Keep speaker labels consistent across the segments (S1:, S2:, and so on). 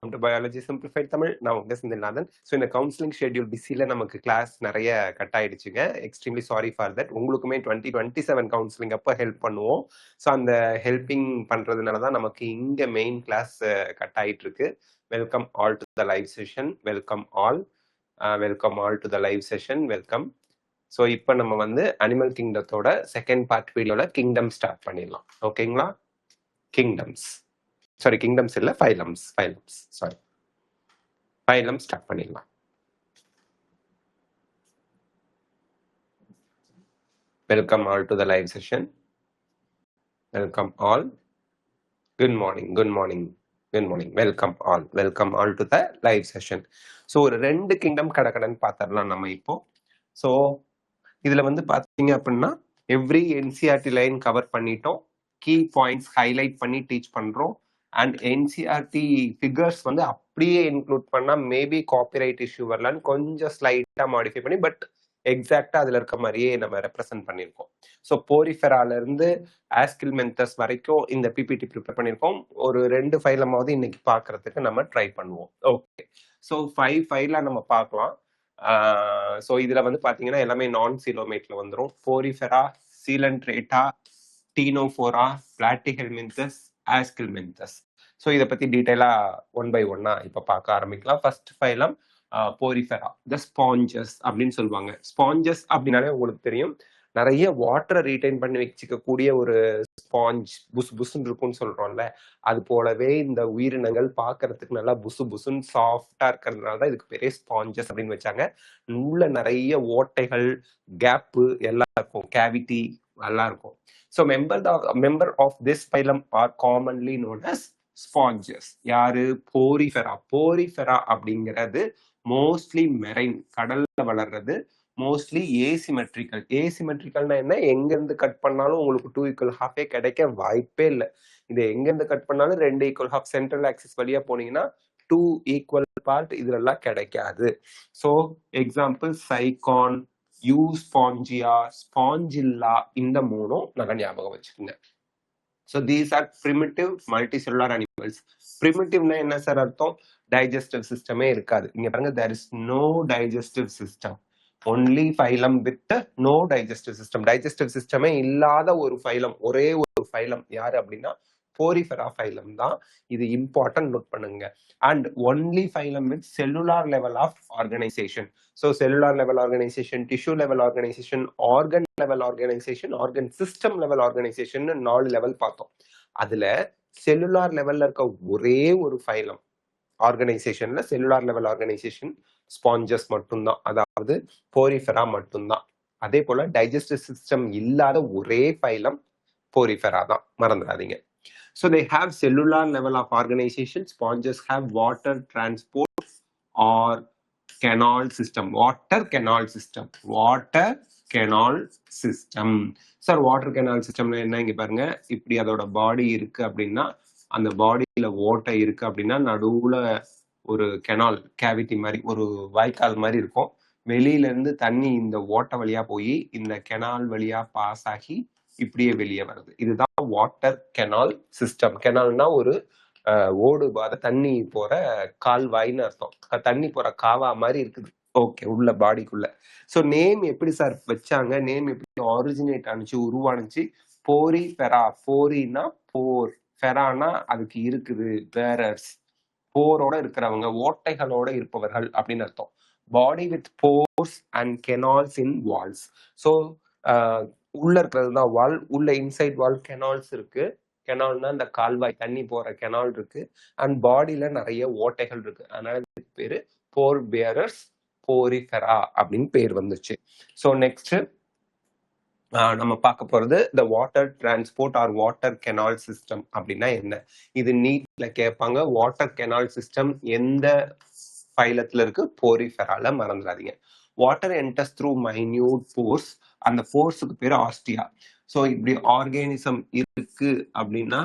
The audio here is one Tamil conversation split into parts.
S1: to Biology Simplified Tamil. Now, this is Nathan. So, in the counseling schedule, busy நமக்கு class நிறைய கட் ஆயிடுச்சுங்க. Extremely sorry for that. உங்களுக்குமே 2027 counseling அப்போ ஹெல்ப் பண்ணுவோம். ஸோ அந்த ஹெல்பிங் பண்றதுனால தான் நமக்கு இங்க மெயின் கிளாஸ் கட் ஆயிட்டு இருக்கு. Welcome all to the live session. Welcome all to the live session. Welcome. So இப்போ நம்ம வந்து அனிமல் கிங்டத்தோட செகண்ட் பார்ட் வீடியோல கிங்டம் ஸ்டார்ட் பண்ணிடலாம். ஓகேங்களா? கிங்டம்ஸ் கிங்டம்ஸ் இல்ல ஃபைலம்ஸ் ஃபைலம் ஸ்டார்ட் பண்ணிடலாம். Welcome all to the live session. Welcome all. Good morning welcome all to the live session. So ஒரு 2 கிங்டம் கடன்னு பார்த்துடலாம் நம்ம இப்போ. ஸோ இதுல வந்து பாத்தீங்க அப்படின்னா எவ்ரி என்சிஆர்டி லைன் கவர் பண்ணிட்டோம். கீ பாயிண்ட்ஸ் ஹைலைட் பண்ணி டீச் பண்றோம். அண்ட் என்சிஆர்டி ஃபிகர்ஸ் வந்து அப்படியே இன்க்ளூட் பண்ணா மேபி காப்பிரைட் இஷ்யூ வரலான்னு கொஞ்சம் ஸ்லைட்டா மாடிஃபை பண்ணி பட் எக்ஸாக்டா அதுல இருக்க மாதிரியே நம்ம ரெப்ரசென்ட் பண்ணியிருக்கோம். ஸோ போரிஃபெரால இருந்து ஆஸ்கில்மென்தஸ் வரைக்கும் இந்த பிபிடி ப்ரிப்பேர் பண்ணியிருக்கோம். ஒரு 2 ஃபைலமாவது இன்னைக்கு பார்க்கறதுக்கு நம்ம ட்ரை பண்ணுவோம். ஓகே, ஸோ 5 ஃபைலா நம்ம பார்க்கலாம். ஸோ இதுல வந்து பாத்தீங்கன்னா எல்லாமே நான் சீலோமேட்ல வந்துடும். Porifera, Coelenterata, Ctenophora, Platyhelminthes, Aschelminthes. So இதை பத்தி டீட்டெயிலா 1 by 1 இப்ப பார்க்க ஆரம்பிக்கலாம். First phylum Porifera, the sponges அப்படின்னு சொல்லுவாங்க. ஸ்பாஞ்சஸ் அப்படின்னாலே உங்களுக்கு தெரியும், நிறைய வாட்டரை ரீடைன் பண்ணி வச்சுக்கக்கூடிய ஒரு ஸ்பாஞ்ச், புசுன்னு இருக்கும்னு சொல்றோம்ல, அது போலவே இந்த உயிரினங்கள் பார்க்கறதுக்கு நல்லா புசுன்னு சாஃப்டா இருக்கிறதுனால தான் இதுக்கு பெரிய ஸ்பாஞ்சஸ் அப்படின்னு வச்சாங்க. உள்ள நிறைய ஓட்டைகள், கேப்பு எல்லாம் இருக்கும், கேவிட்டி எல்லாம் இருக்கும். So member of this phylum are commonly known as sponges. யாரு? போரிஃபெரா அப்படிங்கிறது மோஸ்ட்லி மெரைன், கடல்ல வளர்றது, மோஸ்ட்லி ஏசிமெட்ரிக்கல்னா என்ன? எங்க இருந்து கட் பண்ணாலும் உங்களுக்கு 2 equal half கிடைக்க வாய்ப்பே இல்லை. இது எங்க இருந்து கட் பண்ணாலும் 2 equal half சென்ட்ரல் ஆக்சிஸ் வழியா போனீங்கன்னா 2 equal part இதுல எல்லாம் கிடைக்காது. ஸோ எக்ஸாம்பிள் சைகான், யூஸ்பாஞ்சியா, ஸ்பாஞ்சில்லா, இந்த 3 நல்லா ஞாபகம் வச்சுக்கோங்க. So these are primitive multicellular animals. Primitive-னா என்ன சார் அர்த்தம்? டைஜஸ்டிவ் சிஸ்டமே இருக்காது. இங்க பாருங்க, there is no digestive system. Only phylum with no digestive system. Digestive சிஸ்டமே இல்லாத ஒரு ஃபைலம், ஒரே ஒரு ஃபைலம் யாரு அப்படின்னா போரிஃபெரா ஃபைலம் தான். இது இம்பார்ட்டன்ட் நோட் பண்ணுங்க. And only phylum with cellular level of organisation. So cellular level organisation, tissue level organisation, organ level organisation, organ system level organisation 4 level பார்த்தோம். அதுல செல்லுலார் லெவல்ல இருக்க ஒரே ஒரு ஃபைலம் ஆர்கனைசேஷன்ல செல்லுலார் லெவல் ஆர்கனைசேஷன் ஸ்பாஞ்சஸ் மட்டும்தான், அதாவது போரிஃபெரா மட்டும்தான். அதே போல டைஜஸ்டிவ் சிஸ்டம் இல்லாத ஒரே ஃபைலம் போரிஃபெரா தான், மறந்துடாதீங்க. So they have cellular level of organization. Sponges have water transport or canal system. Water canal system. Sir water canal சிஸ்டம்ல என்ன? இங்க பாருங்க, இப்படி அதோட பாடி இருக்கு அப்படின்னா, அந்த பாடியில ஓட்டை இருக்கு அப்படின்னா நடுவுல ஒரு கெனால் கேவிட்டி மாதிரி, ஒரு வாய்க்கால் மாதிரி இருக்கும். வெளியில இருந்து தண்ணி இந்த ஓட்டை வழியா போய் இந்த கெனால் வழியா பாஸ் ஆகி இப்படியே வெளியே வருது. இதுதான் வாட்டர் கெனால் சிஸ்டம். கெனால்னா ஒரு ஓடுபாத தண்ணி போற கால்வாய்னு அர்த்தம். தண்ணி போற காவா மாதிரி இருக்குது. ஓகே, உள்ள பாடிக்குள்ள. ஸோ நேம் எப்படி சார் வச்சாங்க? நேம் எப்படி ஆரிஜினேட் ஆனிச்சு, உருவானுச்சு? போரிஃபெரா. போரினா போர், ஃபெரானா அதுக்கு இருக்குது, பேரர்ஸ், போரோட இருக்கிறவங்க, ஓட்டைகளோட இருப்பவர்கள் அப்படின்னு அர்த்தம். Body with pores and canals in walls. So உள்ள இருக்கிறது தான் வால். உள்ள இன்சைட் வால் கெனால்ஸ் இருக்கு. கெனால்னா இந்த கால்வாய், தண்ணி போற கெனால் இருக்கு. அண்ட் பாடியில நிறைய ஓட்டைகள் இருக்கு. அதனால இதுக்கு பேரு போர் பேரர்ஸ், போரிஃபெரா அப்படின்னு பேர் வந்துச்சு. ஸோ நெக்ஸ்ட் நம்ம பார்க்க போறது the water transport or water canal system அப்படின்னா என்ன? இது நீட்ல கேட்பாங்க. வாட்டர் கெனால் சிஸ்டம் எந்த ஃபைலத்துல இருக்கு? போரிஃபெரால, மறந்துடாதீங்க. Water enters through minute force. அந்த போர்ஸுக்கு பேரு ஆஸ்டியா. ஸோ இப்படி ஆர்கானிசம் இருக்கு அப்படின்னா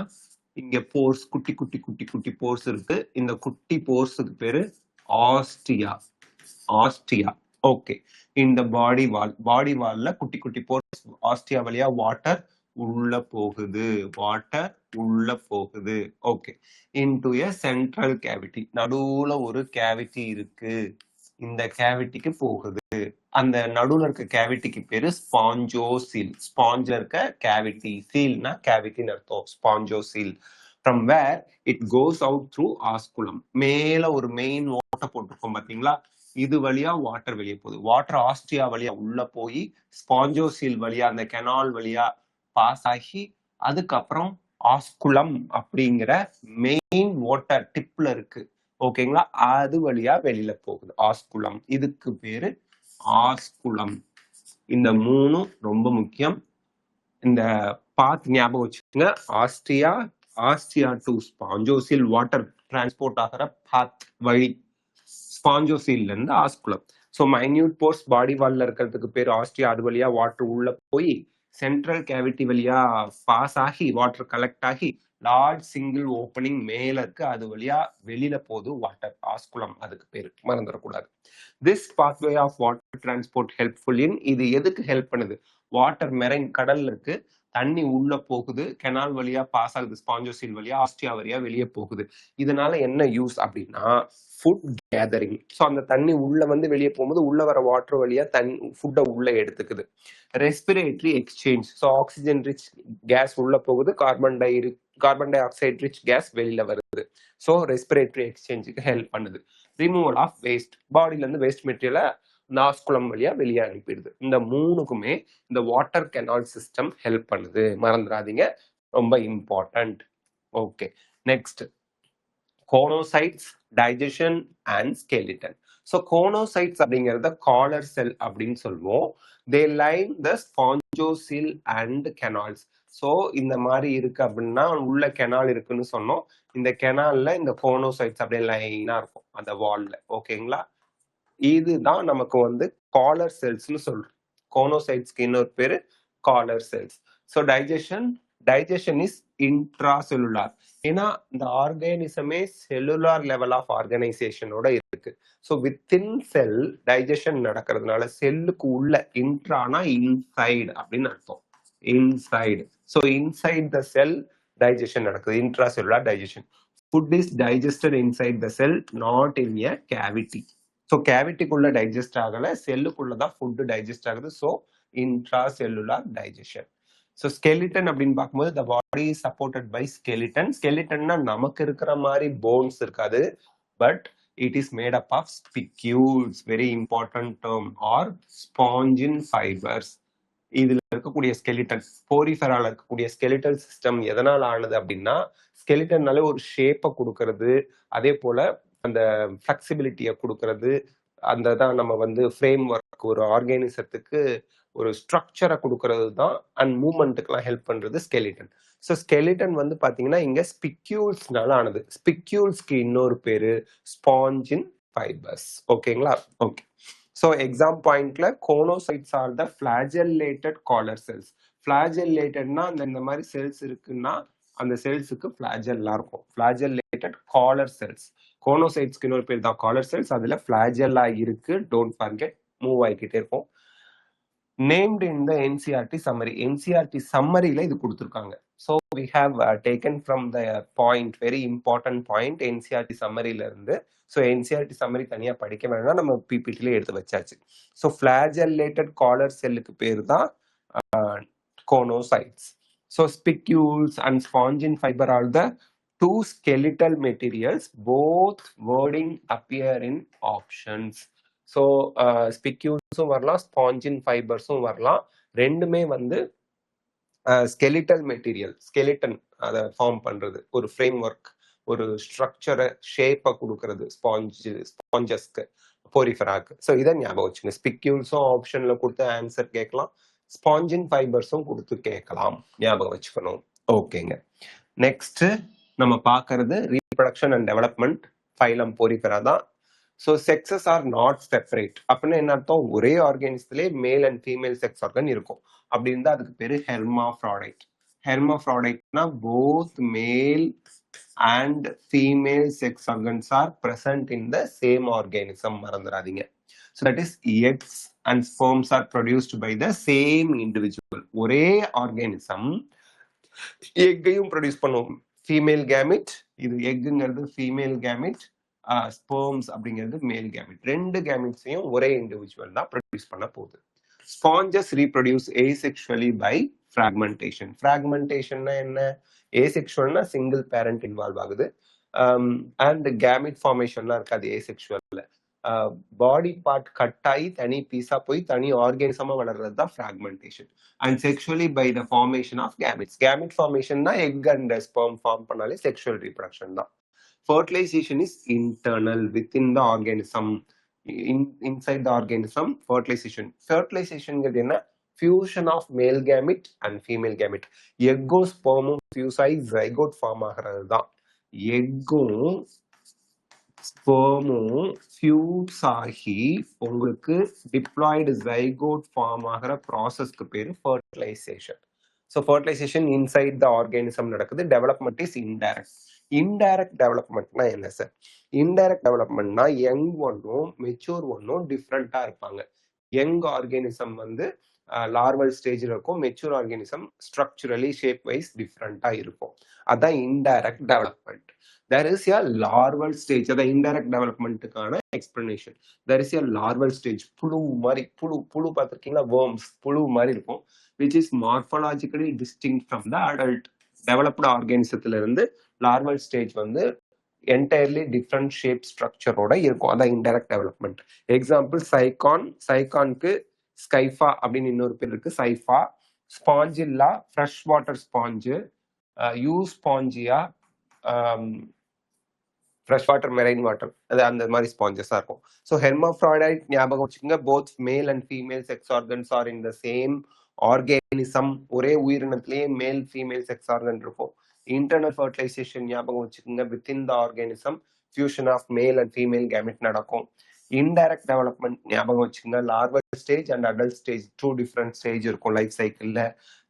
S1: இங்க போர்ஸ், குட்டி குட்டி குட்டி குட்டி போர்ஸ் இருக்கு. இந்த குட்டி போர்ஸுக்கு பேரு ஆஸ்டியா. ஓகே, இந்த பாடி வால்ல குட்டி குட்டி போர்ஸ், ஆஸ்டியா வழியா வாட்டர் உள்ள போகுது, வாட்டர் உள்ள போகுது. Okay. Into a central cavity, நடுவுல ஒரு கேவிட்டி இருக்கு, இந்த கேவிட்டிக்கு போகுது. அந்த நடுவுல இருக்க கேவிட்டிக்கு பேரு ஸ்பாஞ்சோசீல். ஸ்பாஞ்சில் இருக்க கேவிட்டி, சீல்னா கேவிட்டின்னு அர்த்தம், spongocoel. From where it goes out through osculum. மேல ஒரு மெயின் ஓட்டை போட்டிருக்கோம் பாத்தீங்களா, இது வழியா வாட்டர் வெளியே போகுது. வாட்டர் ஆஸ்ட்ரியா வழியா உள்ள போய் ஸ்பாஞ்சோசீல் வழியா அந்த கெனால் வழியா பாஸ் ஆகி அதுக்கப்புறம் ஆஸ்குலம் அப்படிங்கிற மெயின் வாட்டர் டிப்ல இருக்கு, ஓகேங்களா, அது வழியா வெளியில போகுது ஆஸ்குலம். இதுக்கு பேரு ஆஸ்குலம். இந்த மூணும் ரொம்ப முக்கியம். இந்த பாத் ஞாபகம் வச்சுக்கோங்க. ஆஸ்ட்ரியா டு ஸ்பாஞ்சோசீல் வாட்டர் டிரான்ஸ்போர்ட் ஆகிற பாத் வழி ஸ்பாஞ்சோசீல்ல இருந்து ஆஸ்குலம். ஸோ மைன்யூட் போர்ஸ் பாடி வால்ல இருக்கிறதுக்கு பேர் ஆஸ்ட்ரியா, அது வழியா வாட்டர் உள்ள போய் சென்ட்ரல் கேவிட்டி வழியா பாஸ் ஆகி வாட்டர் கலெக்ட் ஆகி லார்ஜ் சிங்கிள் ஓப்பனிங் மேல இருக்கு, அது வழியா வெளியில போகுது வாட்டர், ஆஸ்குலம் அதுக்கு பேரு, மறந்துடக்கூடாது. This pathway of water transport helpful in, இது எதுக்கு ஹெல்ப் பண்ணுது, வாட்டர் மெரைன் கடல்ல இருக்கு, தண்ணி உள்ள போகுது, கெனால் வழியா பாஸ் ஆகுது, ஸ்பாஞ்சோசீல் வழியா ஆஸ்ட்ரியா வழியா வெளியே போகுது. இதனால என்ன யூஸ் அப்படின்னா ஃபுட் கேதரிங். ஸோ அந்த தண்ணி உள்ள வந்து வெளியே போகும்போது உள்ள வர வாட்டர் வழியா ஃபுட்டை உள்ள எடுத்துக்குது. Respiratory exchange, so oxygen rich gas உள்ள போகுது, carbon dioxide rich gas வெளியில வருது. ஸோ ரெஸ்பிரேட்டரி எக்ஸ்சேஞ்சுக்கு ஹெல்ப் பண்ணுது. ரிமூவல் ஆஃப் வேஸ்ட், பாடியில இருந்து வேஸ்ட் மெட்டீரியலை நாஸ்குலம் வழியா வெளியே அனுப்பிடுது. இந்த மூணுக்குமே இந்த வாட்டர் கெனால் சிஸ்டம் ஹெல்ப் பண்ணுது, மறந்துடாதீங்க, ரொம்ப important. Okay, next choanocytes, digestion and skeleton. So choanocytes அப்படிங்கிறத காலர் செல் அப்படின்னு சொல்லுவோம். They line the spongocoel and canals. So இந்த மாதிரி இருக்கு அப்படின்னா உள்ள கெனால் இருக்குன்னு சொன்னோம். இந்த கெனால்ல இந்த கோனோசைட்ஸ் அப்படியே லைனா இருக்கும் அந்த வால்ல, ஓகேங்களா. இதுதான் நமக்கு வந்து காலர் செல்ஸ்னு சொல்றோம். கோனோசைட்ஸ்க்கு இன்னொரு பேரு collar cells. So digestion is intracellular. ஏன்னா இந்த ஆர்கானிசமே செல்லுலார் லெவல் ஆஃப் ஆர்கனைசேஷனோட இருக்கு. ஸோ வித்தின் செல் டைஜஷன் நடக்கிறதுனால செல்லுக்கு உள்ள, இன்ட்ரானா இன்சைடு அப்படின்னு அர்த்தம், inside. So inside the cell digestion நடக்குது, intracellular digestion. Food is digested inside the cell, not in a cavity. So கேவிட்டிக்குள்ள டைஜஸ்ட் ஆகல, செல்லுக்குள்ளதான் ஃபுட் டைஜஸ்ட் ஆகுது. So intracellular digestion. So skeleton அப்படின்னு பார்க்கும்போது the body is supported by skeleton. ஸ்கெலிட்டன்னா நமக்கு இருக்கிற மாதிரி போன்ஸ் இருக்காது, but it is made up of spicules, very important term, or spongin fibers. இதுல இருக்கக்கூடிய ஸ்கெலிட்டன், போரிஃபெரால இருக்கக்கூடிய ஸ்கெலிட்டல் சிஸ்டம் எதனால ஆனது அப்படின்னா, ஸ்கெலிட்டன்னாலே ஒரு ஷேப்பை கொடுக்கறது, அதே போல அந்த ஃபிளெக்சிபிலிட்டியை கொடுக்கறது, அந்த தான் நம்ம வந்து ஃப்ரேம் ஒர்க், ஒரு ஆர்கானிசத்துக்கு ஒரு ஸ்ட்ரக்சரை கொடுக்கறது தான், அண்ட் மூவ்மெண்ட்டுக்கெல்லாம் ஹெல்ப் பண்றது ஸ்கெலிட்டன். ஸோ ஸ்கெலிட்டன் வந்து பாத்தீங்கன்னா இங்க ஸ்பிக்யூல்ஸ்னால ஆனது. ஸ்பிக்யூல்ஸ்க்கு இன்னொரு பேரு ஸ்பாஞ்சின் ஃபைபர்ஸ், ஓகேங்களா. ஓகே, ஸோ எக்ஸாம் பாயிண்ட்ல choanocytes are the flagellated collar cells. ஃபிளாஜெல்லேட்டட்னா இந்த மாதிரி செல்ஸ் இருக்குன்னா அந்த செல்ஸுக்கு ஃபிளாஜெல்லா இருக்கும், ஃபிளாஜெல்லேட்டட் காலர் செல்ஸ். கோனோசைட்ஸ்க்கு இன்னொரு பேர் தான் காலர் செல்ஸ், அதுல ஃபிளாஜெல்லா இருக்கு, டோன்ட் ஃபர்கெட், மூவ் ஆகிக்கிட்டே இருக்கும். Named in the NCERT summary. NCERT சம்மரியில இது கொடுத்துருக்காங்க. So we have taken from the point, very important point NCERT சம்மரியில இருந்து. ஸோ என்சிஆர்டி சம்மரி தனியா படிக்க வேண்டாம், நம்ம பிபிடில எடுத்து வச்சாச்சு. ஸோ ஃபிளாஜெல்லேட்டட் காலர் செல்லுக்கு பேர் தான் choanocytes. So spicules and spongin fibre are the two skeletal materials, both wording appear in options. So ஸ்பிக்யூல்ஸும் வரலாம், ஸ்பாஞ்சின் ஃபைபர்ஸும் வரலாம். ரெண்டுமே வந்து ஸ்கெலிட்டல் மெட்டீரியல், ஸ்கெலிட்டன் அதை ஃபார்ம் பண்றது, ஒரு ஃப்ரேம் ஒர்க், ஒரு ஸ்ட்ரக்சரை, ஷேப்பை கொடுக்கறது ஸ்பாஞ்சஸ்க்கு, போரிஃபெராக்கு. ஸோ இதை ஞாபகம் வச்சுங்க. ஸ்பிக்யூல்ஸும் ஆப்ஷன்ல கொடுத்து ஆன்சர் கேட்கலாம், ஸ்பாஞ்சின் ஃபைபர்ஸும் கொடுத்து கேட்கலாம், ஞாபகம் வச்சுக்கணும். ஓகேங்க, நெக்ஸ்ட் நம்ம பார்க்கறது reproduction and development, phylum Porifera தான். So sexes are not separate அப்படின்னு என்ன அர்த்தம், ஒரே ஆர்கானிசத்திலே மேல் அண்ட் ஃபீமேல் செக்ஸ் ஆர்கன் இருக்கும். அப்படி இருந்தால் அதுக்கு பேரு ஹெர்மாஃப்ராடைட். ஹெர்மாஃப்ராடைட்னா both male and female sex organs are present in the same organism, மறந்துடாதீங்க. So that is eggs and sperms are produced by the same individual. ஒரே ஆர்கானிசம் எக்கையும் ப்ரொடியூஸ் பண்ணுவோம். ஃபீமேல் கேமிட், இது எக்குங்கிறது ஃபீமேல் கேமிட், ஸ்பெர்ம்ஸ் அப்படிங்கிறது மேல் கேமிட். ரெண்டு கேமிட்ஸையும் ஒரே இண்டிவிஜுவல் தான் ப்ரொடியூஸ் பண்ண போகுது. Sponges reproduce asexually by fragmentation. ஃப்ராக்மெண்டேஷன்னா என்ன? ஏசெக்சுவல்னா சிங்கிள் பேரண்ட் இன்வால்வ் ஆகுது, அண்ட் கேமிட் ஃபார்மேஷன்லாம் இருக்காது ஏசெக்சுவல்ல. பாடி பார்ட் கட் ஆகி தனி பீஸா போய் தனி ஆர்கானிசமா வளர்றது தான் fragmentation. And sexually by the formation of gametes. Gamete formation தான் எக் அண்ட் ஸ்பெர்ம் ஃபார்ம் பண்ணாலே செக்ஷுவல் ரீப்ரொடக்ஷன் தான். Fertilization is internal within the organism. Inside the organism, fertilization. Fertilization என்ன? Fusion of male gamete and female gamete. எக்கும் ஸ்பெர்மும் ஃபியூஸ் ஆகி ஜைகோட் ஃபார்ம் ஆகிறது தான். எக்கும் ஸ்பெர்மும் ஃபியூஸ் ஆகி உங்களுக்கு டிப்ளாய்டு ஜைகோட் ஃபார்ம் ஆகிற ப்ராசஸ்க்கு பேரு fertilisation. So fertilisation inside the organism நடக்குது. Development is indirect. இன்டைரக்ட் டெவலப்மெண்ட்னா என்ன சார்? இன்டைரக்ட் டெவலப்மெண்ட்னா யங் ஒன்னும் மெச்சூர் ஒன்னும் டிஃப்ரெண்டா இருப்பாங்க. யங் ஆர்கானிசம் வந்து லார்வல் ஸ்டேஜில் இருக்கும், mature organism structurally shape wise டிஃப்ரெண்டா இருக்கும். அதான் indirect development. There is a larval stage. அது indirect developmentக்கான explanation. There is a larval stage. புழு மாதிரி, புழு பார்த்திருக்கீங்களா? worms, புழு மாதிரி இருக்கும், which is morphologically distinct from the adult. developed organismத்துல இருந்து larval stage வந்து entirely different shape structure ஓட இருக்கும். அதான் indirect development. Example Sycon. சைகானுக்கு ஸ்கைஃபா அப்படின்னு இன்னொரு பேர் இருக்கு, Scypha. Spongilla fresh water sponge, Euspongia fresh water, marine water, அது அந்த மாதிரி ஸ்பாஞ்சஸா இருக்கும். ஸோ ஹெர்மாஃப்ராய்டைட் ஞாபகம் வச்சுக்கோங்க. Both male and female sex organs are in the same organism. ஒரே உயிரினத்திலேயே மேல் ஃபீமேல் செக்ஸ் ஆர்கன் இருக்கும். இன்டர்னல் ஃபர்டிலைசேஷன் ஞாபகம் வச்சுக்கோங்க. Within the organism fusion of male and female gamete நடக்கும். இன்டைரக்ட் டெவலப்மெண்ட் ஞாபகம் வச்சுக்கோங்க. Larval stage and adult stage, 2 different stage இருக்கும் லைஃப் சைக்கிள்ல.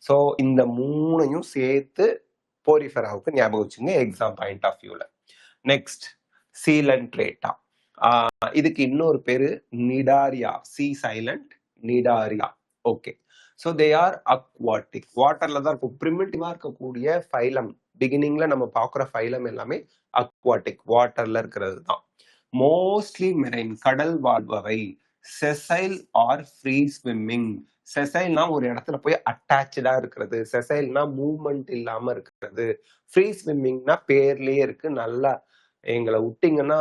S1: ஸோ இந்த மூணையும் சேர்த்து போரிஃபெராவுக்கு ஞாபகம் வச்சுக்கோங்க எக்ஸாம் பாயிண்ட் ஆஃப் வியூல. Next Coelenterata. இதுக்கு இன்னொரு பேரு Cnidaria. C silent, Cnidaria. Okay. So they are aquatic. வாட்டர்ல தான் இருக்கும். பிரிமிட்டிவா இருக்கக்கூடிய ஃபைலம், பிகினிங்ல நம்ம பார்க்குற ஃபைலம் எல்லாமே அக்வாட்டிக், வாட்டர்ல இருக்கிறது தான். மோஸ்ட்லி மெரைன், கடல் வாழ்பவை. Sessile or free swimming. செசைல்னா ஒரு இடத்துல போய் அட்டாச்சா இருக்கிறது, செசைல்னா மூவ்மெண்ட் இல்லாம இருக்கிறது. ஃப்ரீ ஸ்விம்மிங்னா பேர்லயே இருக்கு. நல்லா எங்களை விட்டீங்கன்னா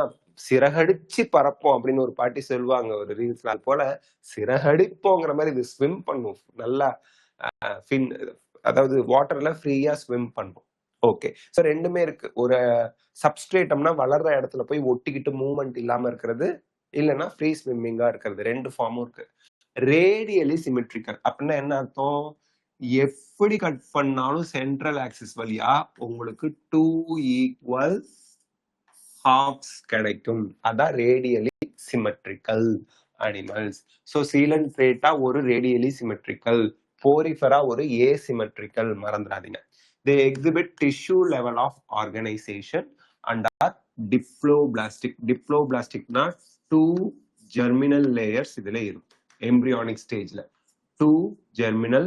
S1: சிறகடிச்சு பறப்போம் அப்படின்னு ஒரு பாட்டி சொல்லுவாங்க ஒரு ரீல்ஸ்ல. அது போல சிறகடிப்போங்கிற மாதிரி இது ஸ்விம் பண்ணும் நல்லா. அதாவது வாட்டர்ல ஃப்ரீயா ஸ்விம் பண்ணும். ஓகே. ஸோ ரெண்டுமே இருக்கு. ஒரு சப்ஸ்ட்ரேட்டம்னா வளர்ற இடத்துல போய் ஒட்டிக்கிட்டு மூவ்மெண்ட் இல்லாம இருக்கிறது, இல்லைன்னா ஃப்ரீ ஸ்விம்மிங்கா இருக்கிறது. ரெண்டு ஃபார்மும் இருக்கு. ரேடியலி சிமெட்ரிக்கல் அப்படின்னா என்ன அர்த்தம்? எப்படி கட் பண்ணாலும் சென்ட்ரல் ஆக்சிஸ் வழியா உங்களுக்கு 2 ஈக்குவல் ஹாஃப்ஸ் கிடைக்கும். அதான் ரேடியலி சிமெட்ரிக்கல் அனிமல்ஸ். ஸோ சீலன்ட்ரேட்டா ஒரு ரேடியலி சிமெட்ரிக்கல், போரிஃபெரா ஒரு ஏசிமெட்ரிக்கல், மறந்துடாதீங்க. They exhibit tissue level of organization and are diploblastic. Diploblasticனா 2 germinal layers இதுல இருக்கும். embryonic stageல 2 germinal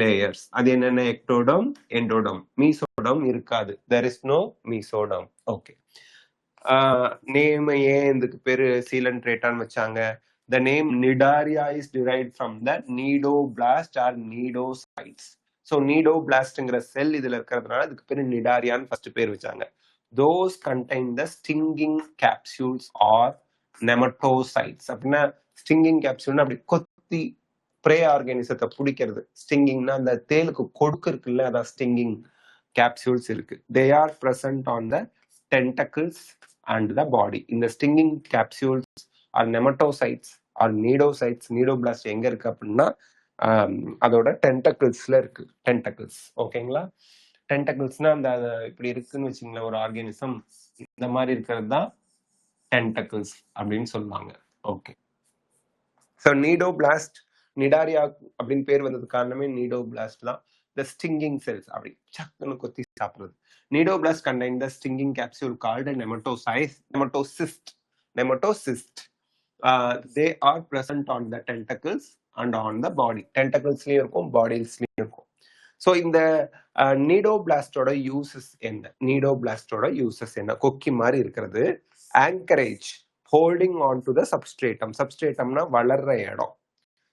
S1: layers. அது என்னென்ன? Ectoderm, endoderm. மீசோடம் இருக்காது. there is no mesoderm. Okay. Name ஏன் இதுக்கு பேரு சீலன்ட்ரேட்டான்னு வச்சாங்க? The name Nidaria is derived from the nidoblast or nidocytes. So நீடோபிளாஸ்ட்ங்கிற செல் இதுல இருக்கிறதுனால இதுக்கு பேரு நிடாரியான்னு ஃபர்ஸ்ட் பேர் வச்சாங்க. Those contain the stinging capsules or nematocytes. அப்படின்னா ஸ்டிங்கிங் கேப்சூல்னா அப்படி கொத்தி ப்ரே ஆர்கானிசத்தை பிடிக்கிறது. ஸ்டிங்கிங்னா அந்த தேலுக்கு கொடுக்கு இருக்குல்ல, அதான் ஸ்டிங்கிங் கேப்சூல்ஸ் இருக்கு. They are present on the tentacles and the body. இந்த stinging capsules or nematocytes or cnidocytes, cnidoblast எங்க இருக்கு அப்படின்னா அதோட டென்டக்கிள்ஸ்ல இருக்கு. டென்டக்கிள்ஸ், ஓகேங்களா? டென்டக்கிள்ஸ்னா அந்த இப்படி இருக்குன்னு வச்சுங்களேன் ஒரு ஆர்கானிசம், இந்த மாதிரி இருக்கிறது தான் டென்டக்கிள்ஸ் அப்படின்னு சொல்லுவாங்க. ஓகே. ஸோ நீடோபிளாஸ்ட், நிடாரியா அப்படின்னு பேர் வந்ததுக்கு காரணமே நீடோபிளாஸ்ட் தான். த ஸ்டிங்கிங் செல்ஸ் அப்படி சக்குன்னு கொத்தி சாப்பிடுறது. Cnidoblast contain the stinging capsule called nematocyst, nematocyst. Nematocyst they are present on the tentacles and on the body. Tentaclesலயும் இருக்கும், பாடிஸ்லயும் இருக்கும். ஸோ இந்த நீடோபிளாஸ்டோட யூசஸ் என்ன? நீடோபிளாஸ்டோட யூசஸ் என்ன? கொக்கி மாதிரி இருக்கிறது. Anchorage, holding on to the substratum. சப்ஸ்ட்ரேட்டம்னா வளர்ற இடம்.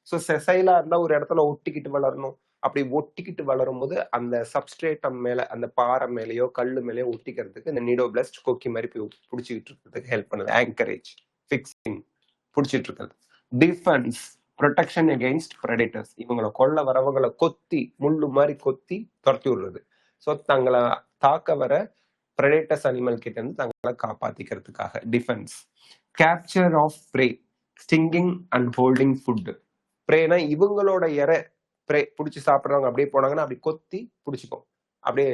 S1: ஸோ செசைலா இருந்தா ஒரு இடத்துல ஒட்டிக்கிட்டு வளரணும். அப்படி ஒட்டிக்கிட்டு வளரும் போது அந்த சப்ஸ்ட்ரேட்டம் மேல, அந்த பாறை மேலேயோ கல்லு மேலேயோ ஒட்டிக்கிறதுக்கு இந்த நீடோபிளாஸ்ட் கொக்கி மாதிரி பிடிச்சிக்கிட்டு இருக்கிறதுக்கு ஹெல்ப் பண்ணுது. ஆங்கரேஜ், ஃபிக்ஸிங், பிடிச்சிட்டு இருக்கிறது. Defence, protection against predators. இவங்களை கொல்ல வரவங்களை கொத்தி, முள்ளு மாதிரி கொத்தி துரத்தி விடுறது. ஸோ தங்களை தாக்க வர ப்ரெடேட்டர்ஸ் அனிமல் கிட்ட இருந்து தங்களை காப்பாத்திக்கிறதுக்காக defence. Capture of prey, stinging and holding food. ப்ரேனா இவங்களோட இறை ப்ரே பிடிச்சி சாப்பிட்றவங்க அப்படியே போனாங்கன்னா அப்படி கொத்தி பிடிச்சிக்கும், அப்படியே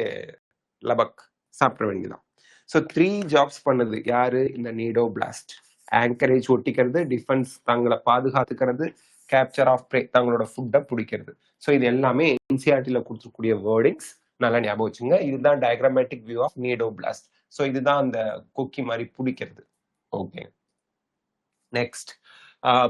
S1: லபக் சாப்பிட வேண்டியதான். ஸோ 3 ஜாப்ஸ் பண்ணுது யாரு? இந்த நீடோபிளாஸ்ட். ஆங்கரேஜ், ஒட்டிக்கிறது. டிஃபென்ஸ், தங்களை பாதுகாத்துக்கிறது. கேப்சர் ஆஃப் ப்ரே, தங்களோட ஃபுட்டை பிடிக்கிறது. ஸோ இது எல்லாமே என்சிஆர்டியில் கொடுத்துருக்கூடிய வேர்டிங்ஸ். நல்லா ஞாபகம் வச்சுங்க. இதுதான் diagrammatic view of cnidoblast. So இதுதான் அந்த கொக்கி மாதிரி பிடிக்கிறது. Okay, next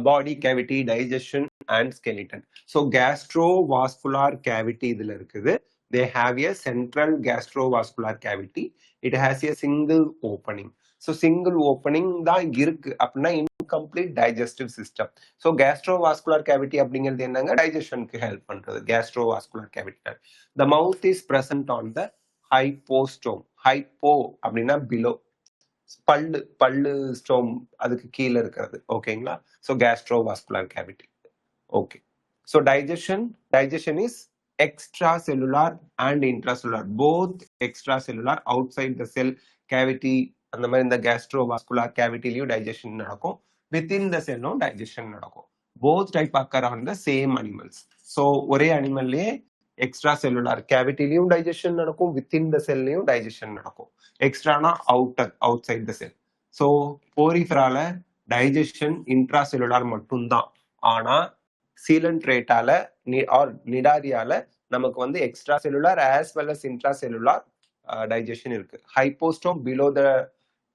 S1: body cavity, digestion and skeleton. So gastrovascular cavity இதுல இருக்குது. They have a central gastrovascular cavity. It has a single opening. So single opening தான் இருக்கு அப்படின்னா incomplete digestive system. So gastrovascular cavity அப்படிங்கிறது என்னங்க? டைஜஷனுக்கு ஹெல்ப் பண்றது gastrovascular cavity. The mouth is present on the hypostome. Hypo அப்படின்னா below. பல்லு ஸ்டோம் அதுக்கு கீழே இருக்கிறது. ஓகேங்களா? So gastrovascular cavity. Okay, so digestion is extracellular and intracellular, both extracellular outside the cell cavity. அந்த மாதிரி இந்த gastrovascular cavityலயும் digestion நடக்கும், within the cellலும் digestion நடக்கும். both type occur on the same animals. so ஒரே அனிமல்லே extracellular cavityலயும் digestion நடக்கும், within the cellலையும் digestion நடக்கும். எக்ஸ்ட்ரானா outside the cell. so போரிஃபெரால digestion intracellular மட்டும்தான். ஆனா சீலன்ட்ரேட்டால ஆர் நிடாரியால நமக்கு வந்து extra cellular as well as intra cellular digestion இருக்கு. ஹைப்போஸ்டோம் பிலோ த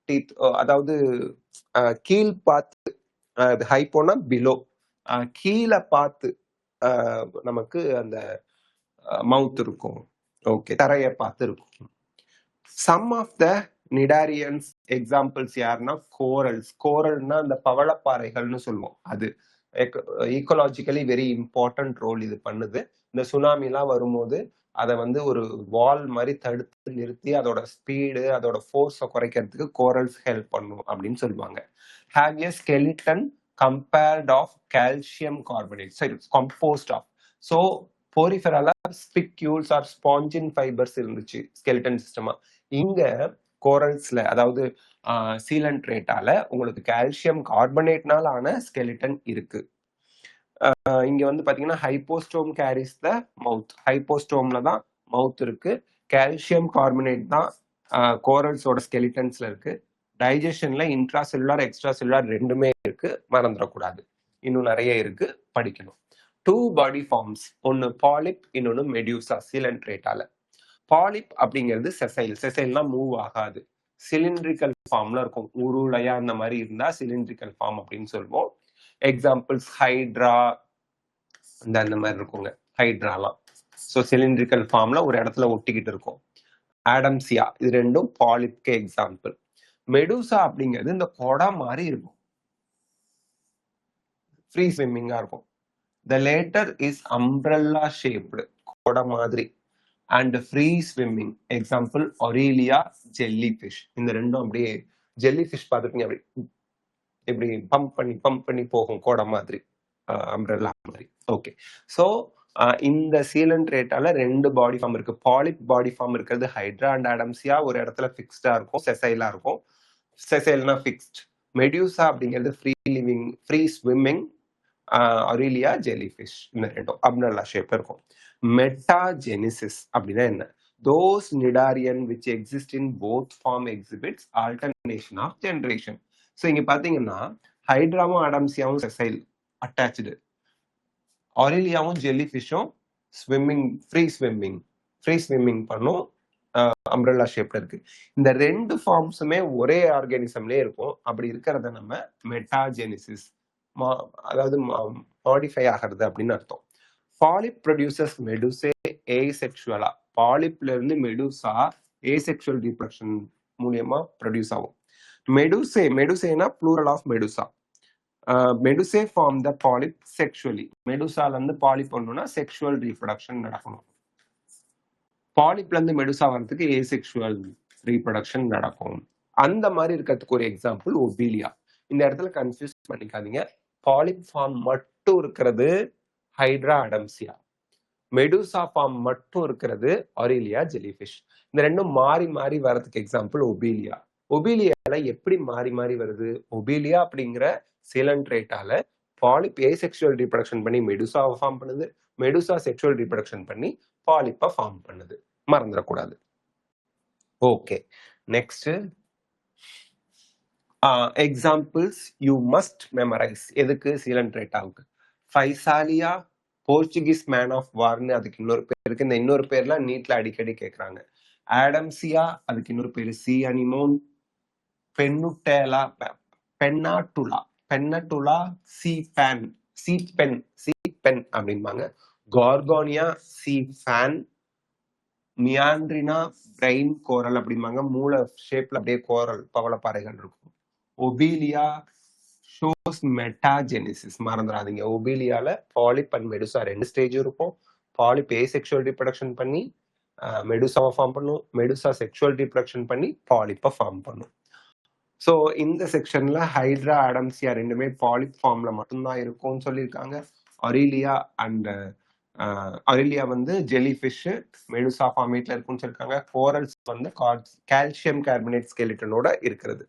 S1: டீத், அதாவது கீழ் பார்த்து, ஹைப்போனா பிலோ, கீழே பார்த்து நமக்கு அந்த மவுத் இருக்கும். ஓகே, தரையை பார்த்து இருக்கும். சம் ஆஃப் த நிடாரியன்ஸ் எக்ஸாம்பிள்ஸ் யாருன்னா கோரல்ஸ். கோரல்னா அந்த பவளப்பாறைகள்னு சொல்லுவோம். அது ஈக்கோலாஜிக்கலி வெரி இம்பார்ட்டன்ட் ரோல் இது பண்ணுது. இந்த சுனாமிலாம் வரும்போது அதை வந்து ஒரு வால் மாதிரி தடுத்து நிறுத்தி அதோட ஸ்பீடு, அதோட ஃபோர்ஸை குறைக்கிறதுக்கு கோரல்ஸ் ஹெல்ப் பண்ணும் அப்படின்னு சொல்லுவாங்க. Have a skeleton compared of calcium carbonate, சரி கம்போஸ்ட் ஆஃப். ஸோ போரிஃபெரால ஸ்பிக்யூல்ஸ் ஆர் ஸ்பாஞ்சின் ஃபைபர்ஸ் இருந்துச்சு ஸ்கெலிட்டன் சிஸ்டமா. இங்க கோரல்ஸ்ல, அதாவது சீலன்ட்ரேட்டால உங்களுக்கு கால்சியம் கார்பனேட்னால ஆன ஸ்கெலிட்டன் இருக்கு. இங்க வந்து பாத்தீங்கன்னா ஹைப்போஸ்டோம் கேரிஸ் த மவுத். ஹைப்போஸ்டோம்ல தான் மவுத் இருக்கு. கால்சியம் கார்பனேட் தான் கோரல்ஸோட ஸ்கெலிட்டன்ஸ்ல இருக்கு. டைஜஷன்ல இன்ட்ரா செல்லுலார் எக்ஸ்ட்ரா செல்லுலார் ரெண்டுமே இருக்கு, மறந்துடக்கூடாது. இன்னும் நிறைய இருக்கு, படிக்கணும். 2 பாடி ஃபார்ம்ஸ், ஒன்னு பாலிப், இன்னொன்னு மெடியூசா. சீலன்ட்ரேட்டால பாலிப் அப்படிங்கிறது செசைல். செசைல்னா மூவ் ஆகாது, சிலிண்ட்ரிக்கல் ஃபார்ம்ல இருக்கும். உருளையா அந்த மாதிரி இருந்தா சிலிண்ட்ரிக்கல் ஃபார்ம் அப்படின்னு சொல்லுவோம். எக்ஸாம்பிள்ஸ் ஹைட்ரா, அந்த மாதிரி இருக்குங்க ஹைட்ராலாம். ஸோ சிலிண்ட்ரிக்கல் ஃபார்ம்ல ஒரு இடத்துல ஒட்டிக்கிட்டு இருக்கும். ஆடம்சியா, இது ரெண்டும் பாலிப்க்கு எக்ஸாம்பிள். மெடூசா அப்படிங்கிறது இந்த குடம் மாதிரி இருக்கும், ஃப்ரீ ஸ்விம்மிங்கா இருக்கும். The latter is umbrella shaped, குடம் மாதிரி, and free swimming. Example Aurelia, jellyfish. இந்த ரெண்டும் அப்படியே ஜெல்லி ஃபிஷ் பார்த்துருக்கீங்க, அப்படி இப்படி பம்ப் பண்ணி போகும், குடம் மாதிரி, அம்ப்ரெல்லா மாதிரி. ஓகே, ஸோ இந்த சீலன்ட்ரேட்டால 2 பாடி ஃபார்ம் இருக்கு. பாலிப் பாடி ஃபார்ம் இருக்கிறது ஹைட்ரா அண்ட் ஆடம்சியா, ஒரு இடத்துல ஃபிக்ஸ்டா இருக்கும், செசைலா இருக்கும். செசைல்னா ஃபிக்ஸ்ட். மெடியூசா அப்படிங்கிறது free living, free swimming. Aurelia, jellyfish, இந்த ரெண்டும் அம்ப்ரெல்லா ஷேப்ல இருக்கும். மெட்டாஜெனிசிஸ் அப்படின்னா என்ன? those nidarian which exist in both form exhibits alternation of generation. So இங்க பாத்தீங்கன்னா ஹைட்ராவும் ஆடம்சியாவும் செசைல் அட்டாச்சு, ஒரீலியாவும் ஜெல்லி ஃபிஷும் ஸ்விம்மிங், ஃப்ரீ ஸ்விம்மிங் பண்ணும், அம்ப்ரெல்லா ஷேப்ல இருக்கு. இந்த 2 ஃபார்ம்ஸுமே ஒரே ஆர்கானிசம்லயே இருக்கும். அப்படி இருக்கிறத நம்ம மெட்டாஜெனிசிஸ் அதாவது மாடிஃபை ஆகிறது அப்படின்னு அர்த்தம். பாலிப் ப்ரொடியூசர்ஸ் மெடுசே ஏசெக்சுவலா. பாலிப்ல இருந்து மெடுசா ஏசெக்சுவல் ரீப்ரொடக்ஷன் மூலியமா ப்ரொடியூஸ் ஆகும். மெடுசேனா plural of medusa. Medusae form the polyp sexually. மெடுசால இருந்து பாலிப் பண்ணணும்னா செக்ஷுவல் ரீப்ரொடக்ஷன் நடக்கணும். பாலிப்ல இருந்து மெடுசா வர்றதுக்கு ஏசெக்சுவல் ரீப்ரொடக்ஷன் நடக்கும். அந்த மாதிரி இருக்கிறதுக்கு ஒரு எக்ஸாம்பிள் ஒபீலியா. இந்த இடத்துல கன்ஃபியூஸ் பண்ணிக்காதீங்க. பாலிப் ஃபார்ம் மட்டும் இருக்கிறது ஹைட்ரா அடம்சியா, மெடுசா ஃபார்ம் மட்டும் இருக்கிறது ஆரிலியா ஜெலிஃபிஷ். இந்த ரெண்டும் மாறி மாறி வர்றதுக்கு எக்ஸாம்பிள் ஒபீலியா. ஒபீலியால எப்படி மாறி மாறி வருது? ஒபீலியா அப்படிங்கிற சிலன்ட்ரேட்டால பாலிப் ஏசெக்சுவல் ரீப்ரொடக்ஷன் பண்ணி மெடுசாவை ஃபார்ம் பண்ணுது, மெடுசா செக்ஷுவல் ரீப்ரொடக்ஷன் பண்ணி பாலிப்பை ஃபார்ம் பண்ணுது. மறந்துடக்கூடாது. Okay, next examples you must memorise. எதுக்கு? சிலன்ட்ரேட்டாவுக்கு. ஃபைசாலியா போர்ச்சுகீஸ் மேன் ஆஃப் வார்னு அதுக்கு இன்னொரு பேர் இருக்கு. இந்த இன்னொரு பேர்லாம் நீட்ல அடிக்கடி கேட்கறாங்க. ஆடம்சியா அதுக்கு இன்னொரு பேரு சி அனிமோன். பென்னுட்டேலா பென்னட்டுலா சி பென் அப்படின்பாங்க. கார்கோனியா சி ஃபேன். மியாண்ட்ரினா பிரெயின் கோரல் அப்படிம்பாங்க. மூளை ஷேப்ல அப்படியே கோரல் பவளப்பாறைகள் இருக்கும். ஒபீலியா ஷோஸ் மெட்டாஜெனிசிஸ். மறந்துடாதீங்க, ஒபீலியால பாலிப் அண்ட் மெடுசா ரெண்டு ஸ்டேஜ் இருக்கும். பாலிப் ஏசெக்சுவல் ரீப்ரொடக்ஷன் பண்ணி மெடுசாவை ஃபார்ம் பண்ணும், மெடுசா செக்ஷுவல் ரீப்ரொடக்ஷன் பண்ணி பாலிப்பை ஃபார்ம் பண்ணும். ஸோ இந்த செக்ஷன்ல ஹைட்ரா அடம்சியா ரெண்டுமே பாலிப் ஃபார்ம்ல மட்டும்தான் இருக்கும்னு சொல்லியிருக்காங்க. அரிலியா வந்து ஜெலிஃபிஷ் மெடுசா ஃபார்மேட்ல இருக்கும்னு சொல்லியிருக்காங்க. கோரல்ஸ் வந்து கால்சியம் கார்பனேட் ஸ்கெலிட்டனோட இருக்கிறது.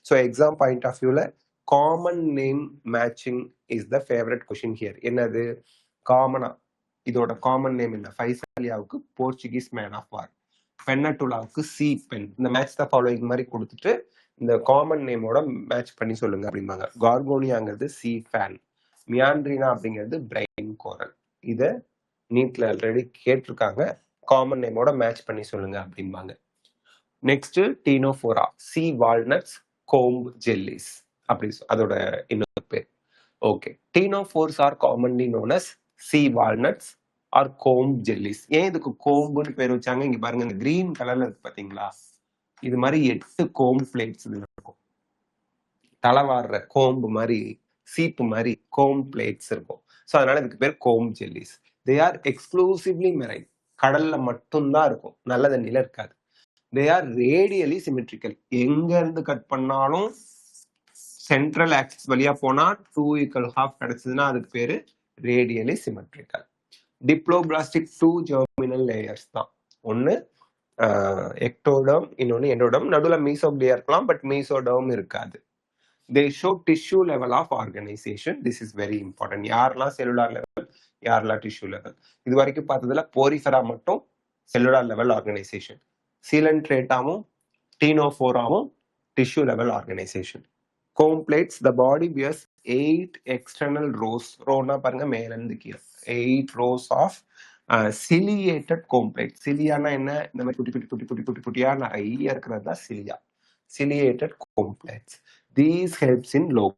S1: ஸோ எக்ஸாம் பாயிண்ட் ஆஃப் வியூல common name matching is the favourite question here. என்னது காமனா? இதோட காமன் நேம் என்ன? ஃபைசாலியாவுக்கு போர்ச்சுகீஸ் மேன் ஆஃப் வார், பென்னட்டுலாவுக்கு சி பென். இந்த மேட்ச் த ஃபாலோயிங் மாதிரி கொடுத்துட்டு இந்த காமன் நேமோட மேட்ச் பண்ணி சொல்லுங்க அப்படிம்பாங்க. கார்கோனியாங்கிறது சி ஃபேன், மியாண்ட்ரினா அப்படிங்கிறது பிரெயின் கோரல். இதை நீட்ல ஆல்ரெடி கேட்டிருக்காங்க. காமன் நேமோட மேட்ச் பண்ணி சொல்லுங்க அப்படிம்பாங்க. Next Ctenophora sea walnuts comb jellies அப்படி அதோட இன்னொரு பேர். Okay, ctenophores are commonly known as sea walnuts or comb jellies. ஏன் இதுக்கு கோம்புன்னு பேர் வச்சாங்க? இங்க பாருங்க, இந்த கிரீன் கலர்ல இருக்கு பாத்தீங்களா, இது மாதிரி 8 கோம்பு பிளேட்ஸ் இருக்கும். தலைவாடுற கோம்பு மாதிரி, சீப்பு மாதிரி கோம்பு பிளேட்ஸ் இருக்கும். ஸோ அதனால இதுக்கு பேர் comb jellies. They are exclusively marine. கடல்ல மட்டும்தான் இருக்கும், நல்ல தண்ணியில இருக்காது. They are radially symmetrical. எங்க இருந்து கட் பண்ணாலும் சென்ட்ரல் ஆக்சிஸ் வழியா போனா 2 ஈக்குவல் ஹாஃப் கிடைச்சதுன்னா அதுக்கு பேரு radially symmetrical. Diploblastic 2 germinal layers தான். ஒன்னு எக்டோடர்ம், இன்னொன்னு எண்டோடர்ம். நடுவில் மீசோக்லியா இருக்கலாம், பட் மீசோடர்ம் இருக்காது. They show tissue level of organization. This is very important. யாரெல்லாம் செல்லுலார் லெவல், யாரெல்லாம் டிஷ்யூ லெவல். இது வரைக்கும் பார்த்ததுல போரிஃபெரா மட்டும் செல்லுலார் லெவல் ஆர்கனைசேஷன், சீலன்ட்ரேட்டாவும் டீனோஃபோராவும் tissue level organisation. Comb plates, the body wears 8 external rows. ரோனா பாருங்க, மேல இருந்து கீழே 8 rows of ciliated comb plates. சிலியானா என்ன? இந்த மாதிரி குட்டி குட்டி குட்டி குட்டி குட்டி குட்டியா நிறைய இருக்கிறது தான் சிலியா. Ciliated comb plates. These helps in low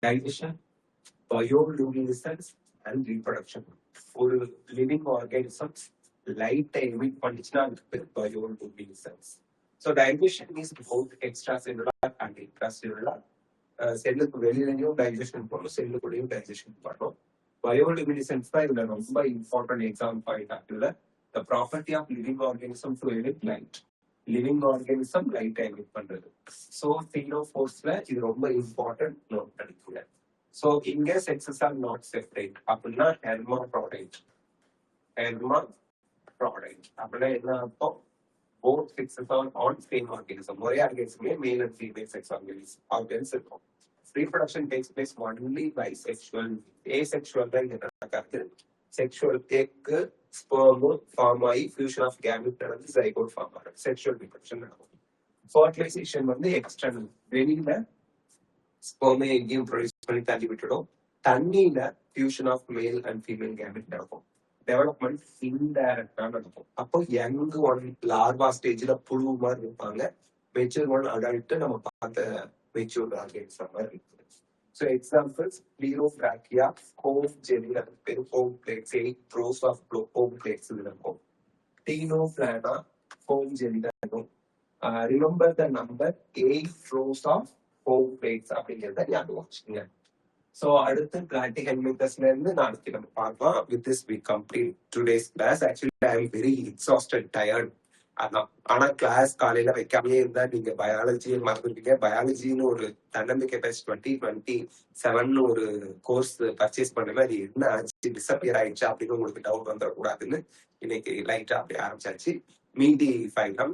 S1: digestion, bioluminescence and reproduction. ஒரு லிவிங் ஆர்கானிசம்ஸ் லைட்டை எமிட் பண்ணிச்சுன்னா அதுக்கு பேர் bioluminescence. So digestion is both extracellular and intracellular. செல்லுக்கு வெளியிலையும் டைஜஷன் பண்ணும், செல்லுக்குள்ளேயும் டைஜஷன் பண்ணும். bioluminescence தான் இதுல ரொம்ப இம்பார்ட்டன்ட் எக்ஸாம் பாயிண்ட் ஆகுதுல. The property of living organism to emit light. Living organism லைட்டை எமிட் பண்றது. ஸோ டீனோஃபோர்ஸ்ல இது ரொம்ப இம்பார்ட்டன்ட் நோட் பண்ணிக்கோங்க. ஸோ இங்க செக்ஸஸ் ஆர் நாட் செப்பரேட் அப்படின்னா ஹெர்மாப்ரோடைட். ஹெர்மாப்ரோடைட் அப்படின்னா என்ன அர்த்தம்? both sexes are on same organism. ஒரே ஆர்கானிசமே male and female sex organs இருக்கும். Reproduction takes place only by sexual. Asexual தான் இங்க நடக்காது. செக்ஷுவல் எக் ஸ்பெர்ம் ஃபார்ம் ஆகி ஃபியூஷன் ஆஃப் கேமெட் நடந்து ஜைகோட் ஃபார்ம் ஆகும். செக்ஷுவல் ரிப்ரடக்ஷன் நடக்கும். ஃபர்டிலைசேஷன் வந்து எக்ஸ்டர்னல், வெளியில ஸ்பெர்மை எங்கேயும் ப்ரொடியூஸ் பண்ணி தள்ளி விட்டுடும். தண்ணியில fusion of male and female gamete நடக்கும். டெவலப்மெண்ட் இன்டைரக்டா நடக்கும். அப்போ யங் ஒன் லார்வா ஸ்டேஜ்ல புழு மாதிரி இருப்பாங்க. மெச்சூர் ஒன் அடல்ட் நம்ம பார்த்த மெச்சூர் ஆர்கானிசம் மாதிரி இருக்குது. ஸோ எக்ஸாம்பிள்ஸ் ப்ளீரோஃப்ராக்கியா, ஹோம் ஜெல்லி, அது பேர் ஹோம் பிளேட்ஸ், 8 rows ஆஃப் ஹோம் பிளேட்ஸ் இதுல இருக்கும். டீனோஃபிளானா ஹோம் ஜெல்லி தான் இருக்கும். Remember the number 8 rows of ஹோம் பிளேட்ஸ் அப்படிங்கிறத ஞாபகம் வச்சுக்கோங்க. ஸோ அடுத்து பிளாட்டிக் ஹெல்மிகஸ்ல இருந்து நாளைக்கு நம்ம பார்க்கலாம். With this we complete today's class. Actually I am very exhausted, tired. அதான். ஆனா கிளாஸ் காலையில வைக்காமே இருந்தா நீங்க பயாலஜியை மறந்துருப்பீங்க. பயாலஜின்னு ஒரு தன்னம்பிக்கை பேஸ்ட் 2027 ஒரு கோர்ஸ் பர்ச்சேஸ் பண்ணுவேன். அது என்ன ஆச்சு, டிசப்பியர் ஆயிடுச்சா அப்படின்னு உங்களுக்கு டவுட் வந்துடக்கூடாதுன்னு இன்னைக்கு லைட்டா அப்படி ஆரம்பிச்சாச்சு. மீதி ஃபைலம்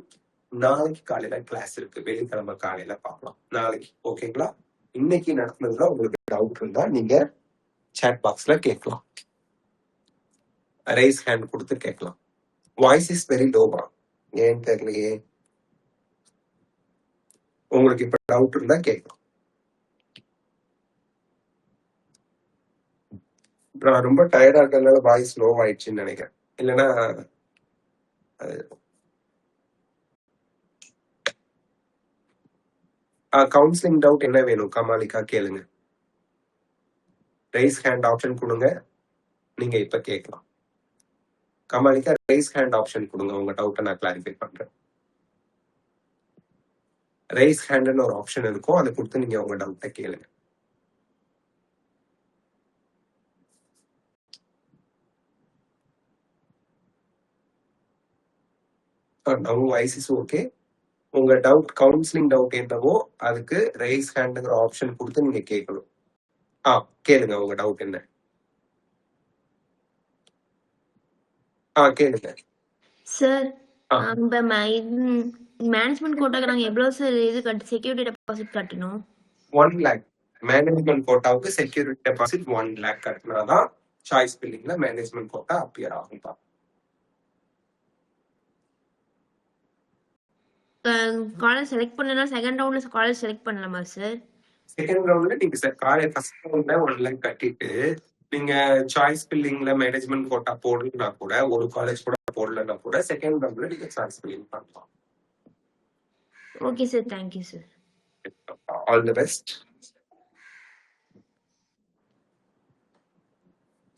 S1: நாளைக்கு காலையில கிளாஸ் இருக்கு. வெள்ளிக்கிழமை காலையில பார்க்கலாம் நாளைக்கு. ஓகேங்களா? இன்னைக்கு நடந்ததுல உங்களுக்கு டவுட் இருந்தா நீங்க சாட் பாக்ஸ்ல கேட்கலாம். ரைஸ் ஹேண்ட் கொடுத்து கேட்கலாம். வாய்ஸ் இஸ் வெரி லோவா, ஏன்னு தெரியலையே. உங்களுக்கு இப்ப டவுட் இருந்தா கேட்கலாம். நான் ரொம்ப டயர்டா இருக்கிறதுனால வாய்ஸ் லோ ஆயிடுச்சுன்னு நினைக்கிறேன். இல்லைன்னா கவுன்சிலிங் டவுட் என்ன வேணும் கமாலிக்கா கேளுங்க. ரைஸ் ஹேண்ட் ஆப்ஷன் கொடுங்க, நீங்க இப்ப கேட்கலாம். கமாலிக்கா ரைஸ் ஹேண்ட் ஆப்ஷன் கொடுங்க, உங்க டவுட்டை நான் கிளாரிஃபை பண்றேன். ரைஸ் ஹேண்ட்னு ஒரு ஆப்ஷன் இருக்கும், அதை கொடுத்து நீங்க உங்க டவுட்டை கேளுங்க. நம்ம வாய்ஸ் இஸ் ஓகே. உங்க டவுட் கவுன்சிலிங் டவுட் என்னவோ அதுக்கு ரைஸ் ஹேண்ட்ங்கிற ஆப்ஷன் கொடுத்து நீங்க கேட்கணும். கேளுங்க உங்க டவுட் என்ன. கேளுங்க
S2: சார். அந்த மேனேஜ்மெண்ட் கோட்டாக்கு நாங்க எவ்வளவு சார் இது செக்யூரிட்டி டெபாசிட் கட்டணும்?
S1: 1 lakh. மேனேஜ்மெண்ட் கோட்டாவுக்கு செக்யூரிட்டி டெபாசிட் 1 lakh கட்டினாதான் சாய்ஸ் பில்லிங்ல மேனேஜ்மெண்ட் கோட்டா அப்பியர் ஆகும்.
S2: காலேஜ் செலக்ட் பண்ணலனா செகண்ட் ரவுண்ட்ல காலேஜ் செலக்ட் பண்ணலாமா சார்?
S1: செகண்ட் ரவுண்ட்ல நீங்க சார் காலேஜ் ஃபர்ஸ்ட் ரவுண்ட்ல 1 lakh கட்டிட்டு நீங்க சாய்ஸ் பில்லிங்ல மேனேஜ்மெண்ட் கோட்டா போடலன்னா கூட, ஒரு காலேஜ் கூட போடலன்னா கூட செகண்ட் ரவுண்ட்ல நீங்க சாய்ஸ் பில்லிங் பண்ணலாம்.
S2: Okay sir, thank you sir.
S1: All the best.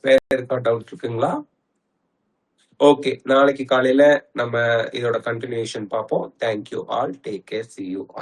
S1: வேற ஏதாவது டவுட் இருக்குங்களா? ஓகே, நாளைக்கு காலையில நம்ம இதோட கண்டினியூஷன் பார்ப்போம். Thank you all, take care, see you all.